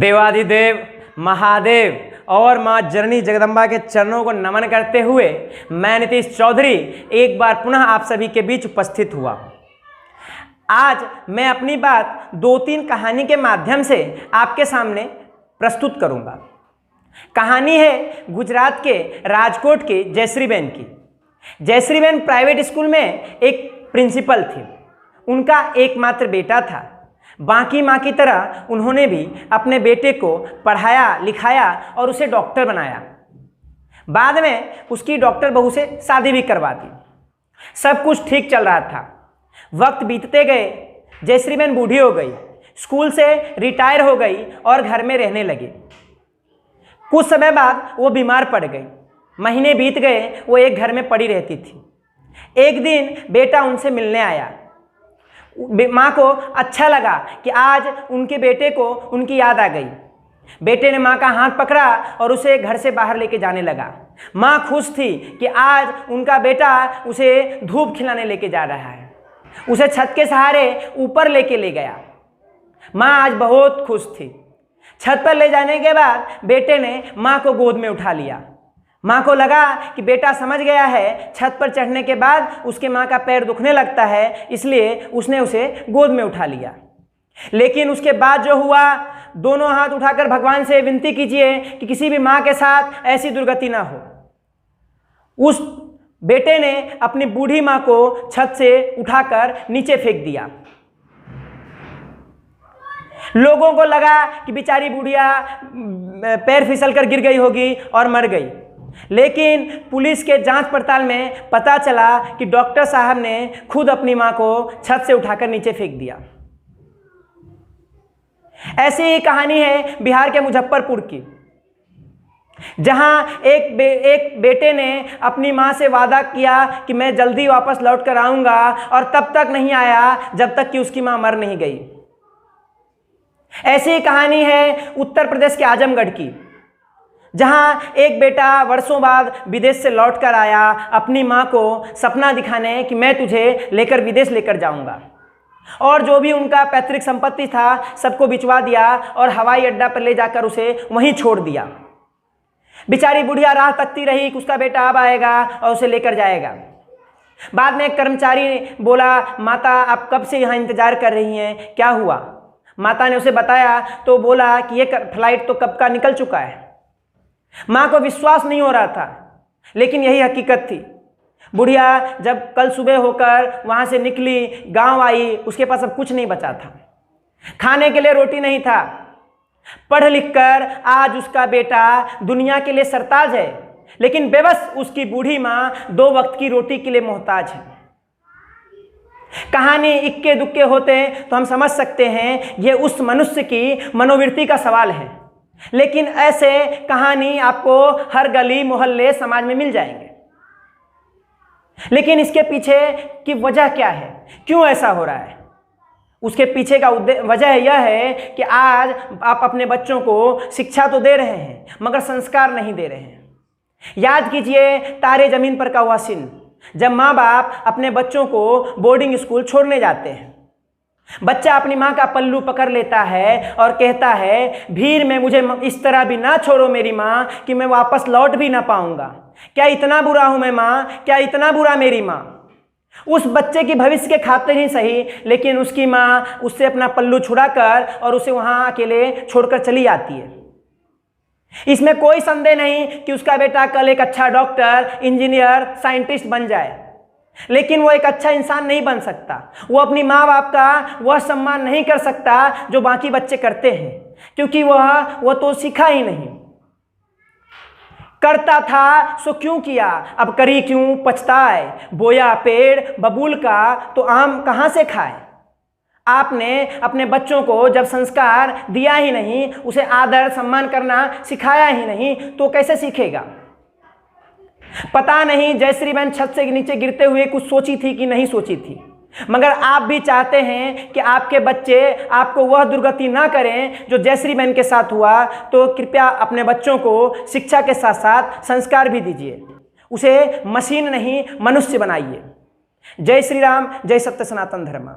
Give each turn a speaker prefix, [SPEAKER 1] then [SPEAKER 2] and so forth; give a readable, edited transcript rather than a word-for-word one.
[SPEAKER 1] देवाधिदेव महादेव और माँ जननी जगदम्बा के चरणों को नमन करते हुए मैं नीतीश चौधरी एक बार पुनः आप सभी के बीच उपस्थित हुआ। आज मैं अपनी बात 2-3 कहानी के माध्यम से आपके सामने प्रस्तुत करूंगा। कहानी है गुजरात के राजकोट की जयश्रीबेन की। जयश्रीबेन प्राइवेट स्कूल में एक प्रिंसिपल थी। उनका एकमात्र बेटा था। बाकी माँ की तरह उन्होंने भी अपने बेटे को पढ़ाया लिखाया और उसे डॉक्टर बनाया। बाद में उसकी डॉक्टर बहू से शादी भी करवा दी। सब कुछ ठीक चल रहा था। वक्त बीतते गए, जयश्रीबेन बूढ़ी हो गई, स्कूल से रिटायर हो गई और घर में रहने लगी। कुछ समय बाद वो बीमार पड़ गई। महीने बीत गए, वो एक घर में पड़ी रहती थी। एक दिन बेटा उनसे मिलने आया। माँ को अच्छा लगा कि आज उनके बेटे को उनकी याद आ गई। बेटे ने माँ का हाथ पकड़ा और उसे घर से बाहर लेके जाने लगा। माँ खुश थी कि आज उनका बेटा उसे धूप खिलाने लेके जा रहा है। उसे छत के सहारे ऊपर लेके ले गया। माँ आज बहुत खुश थी। छत पर ले जाने के बाद बेटे ने माँ को गोद में उठा लिया। माँ को लगा कि बेटा समझ गया है, छत पर चढ़ने के बाद उसके माँ का पैर दुखने लगता है, इसलिए उसने उसे गोद में उठा लिया। लेकिन उसके बाद जो हुआ, दोनों हाथ उठाकर भगवान से विनती कीजिए कि किसी भी माँ के साथ ऐसी दुर्गति ना हो। उस बेटे ने अपनी बूढ़ी माँ को छत से उठाकर नीचे फेंक दिया। लोगों को लगा कि बेचारी बुढ़िया पैर फिसलकर गिर गई होगी और मर गई। लेकिन पुलिस के जांच पड़ताल में पता चला कि डॉक्टर साहब ने खुद अपनी मां को छत से उठाकर नीचे फेंक दिया। ऐसी ही कहानी है बिहार के मुजफ्फरपुर की, जहां एक बेटे ने अपनी मां से वादा किया कि मैं जल्दी वापस लौट कर आऊंगा, और तब तक नहीं आया जब तक कि उसकी मां मर नहीं गई। ऐसी ही कहानी है उत्तर प्रदेश के आजमगढ़ की, जहां एक बेटा वर्षों बाद विदेश से लौट कर आया अपनी मां को सपना दिखाने कि मैं तुझे लेकर विदेश लेकर जाऊंगा, और जो भी उनका पैतृक संपत्ति था सबको बिचवा दिया और हवाई अड्डा पर ले जाकर उसे वहीं छोड़ दिया। बेचारी बुढ़िया राह तकती रही कि उसका बेटा अब आएगा और उसे लेकर जाएगा। बाद में एक कर्मचारी बोला, माता आप कब से यहाँ इंतजार कर रही हैं, क्या हुआ? माता ने उसे बताया तो बोला कि ये फ्लाइट तो कब का निकल चुका है। माँ को विश्वास नहीं हो रहा था, लेकिन यही हकीकत थी। बुढ़िया जब कल सुबह होकर वहाँ से निकली, गांव आई, उसके पास अब कुछ नहीं बचा था। खाने के लिए रोटी नहीं था। पढ़ लिख कर आज उसका बेटा दुनिया के लिए सरताज है, लेकिन बेबस उसकी बूढ़ी माँ 2 वक्त की रोटी के लिए मोहताज है। कहानी इक्के दुक्के होते तो हम समझ सकते हैं ये उस मनुष्य की मनोवृत्ति का सवाल है, लेकिन ऐसे कहानी आपको हर गली मोहल्ले समाज में मिल जाएंगे। लेकिन इसके पीछे की वजह क्या है, क्यों ऐसा हो रहा है? उसके पीछे का वजह यह है कि आज आप अपने बच्चों को शिक्षा तो दे रहे हैं मगर संस्कार नहीं दे रहे हैं। याद कीजिए तारे जमीन पर का हुआ सीन, जब माँ बाप अपने बच्चों को बोर्डिंग स्कूल छोड़ने जाते हैं। बच्चा अपनी माँ का पल्लू पकड़ लेता है और कहता है, भीड़ में मुझे इस तरह भी ना छोड़ो मेरी माँ कि मैं वापस लौट भी ना पाऊंगा। क्या इतना बुरा हूं मैं माँ? क्या इतना बुरा मेरी माँ? उस बच्चे की भविष्य के खातिर ही सही, लेकिन उसकी माँ उससे अपना पल्लू छुड़ाकर और उसे वहां अकेले छोड़कर चली आती है। इसमें कोई संदेह नहीं कि उसका बेटा कल एक अच्छा डॉक्टर, इंजीनियर, साइंटिस्ट बन जाए, लेकिन वो एक अच्छा इंसान नहीं बन सकता। वो अपनी माँ बाप का वह सम्मान नहीं कर सकता जो बाकी बच्चे करते हैं, क्योंकि वह तो सीखा ही नहीं। करता था सो क्यों किया, अब करी क्यों पछताए। बोया पेड़ बबूल का तो आम कहाँ से खाए। आपने अपने बच्चों को जब संस्कार दिया ही नहीं, उसे आदर सम्मान करना सिखाया ही नहीं, तो कैसे सीखेगा? पता नहीं जयश्रीबेन छत से नीचे गिरते हुए कुछ सोची थी कि नहीं सोची थी, मगर आप भी चाहते हैं कि आपके बच्चे आपको वह दुर्गति ना करें जो जयश्रीबेन के साथ हुआ, तो कृपया अपने बच्चों को शिक्षा के साथ साथ संस्कार भी दीजिए। उसे मशीन नहीं मनुष्य बनाइए। जय श्री राम, जय सत्य सनातन धर्म।